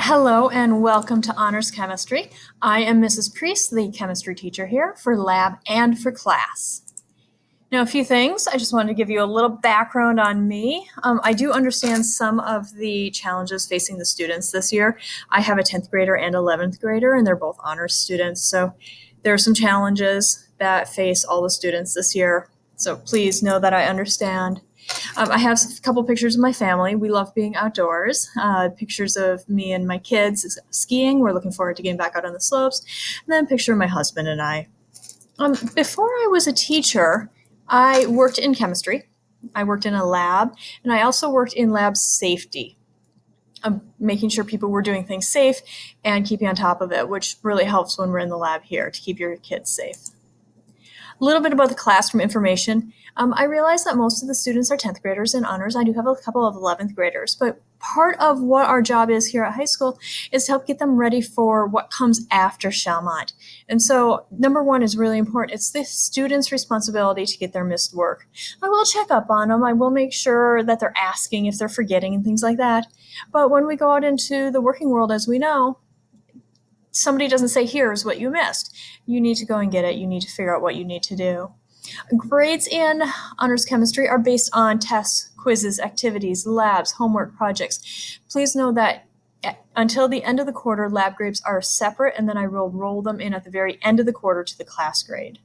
Hello and welcome to Honors Chemistry. I am Mrs. Priest, the chemistry teacher here for lab and for class. Now, a few things. I just wanted to give you a little background on me. I do understand some of the challenges facing the students this year. I have a 10th grader and 11th grader, and they're both honors students. So there are some challenges that face all the students this year. So please know that I understand. I have a couple pictures of my family. We love being outdoors. Pictures of me and my kids skiing. We're looking forward to getting back out on the slopes. And then a picture of my husband and I. Before I was a teacher, I worked in chemistry. I worked in a lab, and I also worked in lab safety, making sure people were doing things safe and keeping on top of it, which really helps when we're in the lab here to keep your kids safe. A little bit about the classroom information. I realize that most of the students are 10th graders in honors. I do have a couple of 11th graders, but part of what our job is here at high school is to help get them ready for what comes after Chalmont. And so number one is really important. It's the student's responsibility to get their missed work. I will check up on them. I will make sure that they're asking if they're forgetting and things like that. But when we go out into the working world, as we know, somebody doesn't say, here's what you missed. You need to go and get it. You need to figure out what you need to do. Grades in honors chemistry are based on tests, quizzes, activities, labs, homework, projects. Please know that until the end of the quarter, lab grades are separate, and then I will roll them in at the very end of the quarter to the class grade.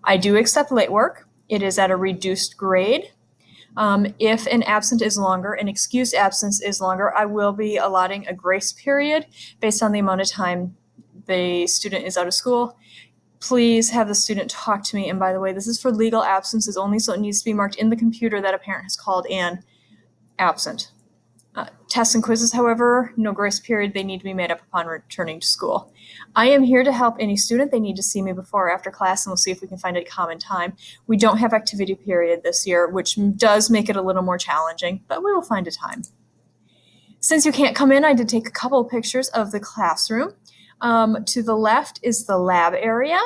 I do accept late work. It is at a reduced grade. If an absent is longer, an excused absence is longer, I will be allotting a grace period based on the amount of time the student is out of school. Please have the student talk to me. And by the way, this is for legal absences only, so it needs to be marked in the computer that a parent has called in absent. Tests and quizzes, however, no grace period. They need to be made up upon returning to school. I am here to help any student. They need to see me before or after class, and we'll see if we can find a common time. We don't have activity period this year, which does make it a little more challenging, but we will find a time. Since you can't come in, I did take a couple of pictures of the classroom. To the left is the lab area,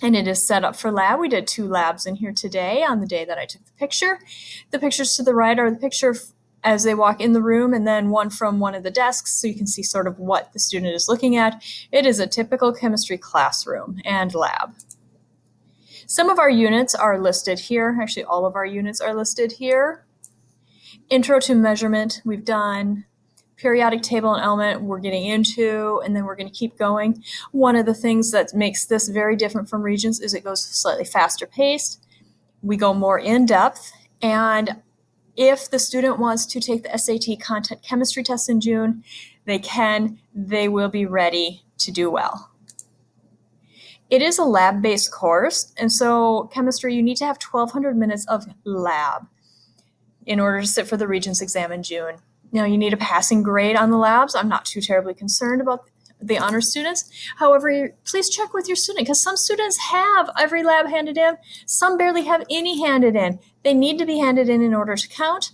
and it is set up for lab. We did 2 labs in here today on the day that I took the picture. The pictures to the right are the picture as they walk in the room, and then one from one of the desks, so you can see sort of what the student is looking at. It is a typical chemistry classroom and lab. Some of our units are listed here. Actually, all of our units are listed here. Intro to measurement, we've done. Periodic table and element we're getting into, and then we're going to keep going. One of the things that makes this very different from Regents is it goes slightly faster paced. We go more in depth, and if the student wants to take the SAT content chemistry test in June, they can. They will be ready to do well. It is a lab-based course, and so chemistry, you need to have 1,200 minutes of lab in order to sit for the Regents exam in June. Now, you need a passing grade on the labs. I'm not too terribly concerned about the honor students. However, please check with your student, because some students have every lab handed in. Some barely have any handed in. They need to be handed in order to count.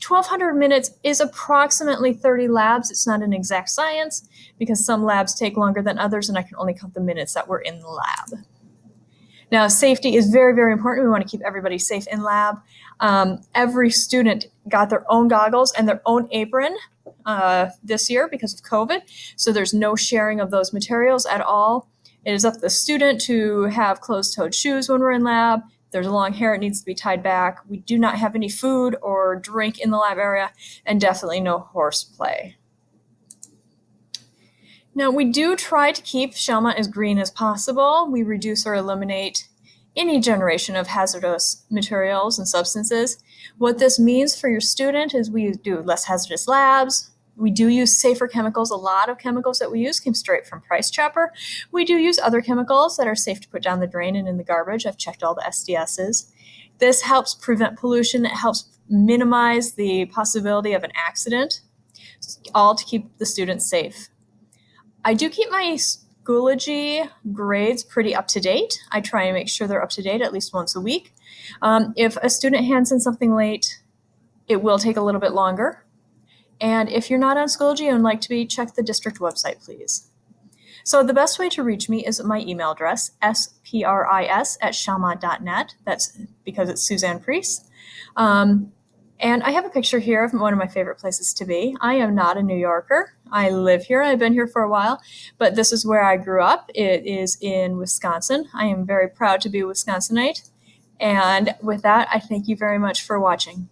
1,200 minutes is approximately 30 labs. It's not an exact science because some labs take longer than others, and I can only count the minutes that were in the lab. Now, safety is very, very important. We want to keep everybody safe in lab. Every student got their own goggles and their own apron this year because of COVID. So there's no sharing of those materials at all. It is up to the student to have closed-toed shoes when we're in lab. If there's long hair, it needs to be tied back. We do not have any food or drink in the lab area, and definitely no horseplay. Now, we do try to keep Chalmont as green as possible. We reduce or eliminate any generation of hazardous materials and substances. What this means for your student is we do less hazardous labs. We do use safer chemicals. A lot of chemicals that we use came straight from Price Chopper. We do use other chemicals that are safe to put down the drain and in the garbage. I've checked all the SDSs. This helps prevent pollution. It helps minimize the possibility of an accident, all to keep the students safe. I do keep my Schoology grades pretty up to date. I try and make sure they're up to date at least once a week. If a student hands in something late, it will take a little bit longer. And if you're not on Schoology and would like to be, check the district website, please. So the best way to reach me is my email address, spris@chalmont.net. That's because it's Suzanne Priest. And I have a picture here of one of my favorite places to be. I am not a New Yorker. I live here. I've been here for a while, but this is where I grew up. It is in Wisconsin. I am very proud to be a Wisconsinite. And with that, I thank you very much for watching.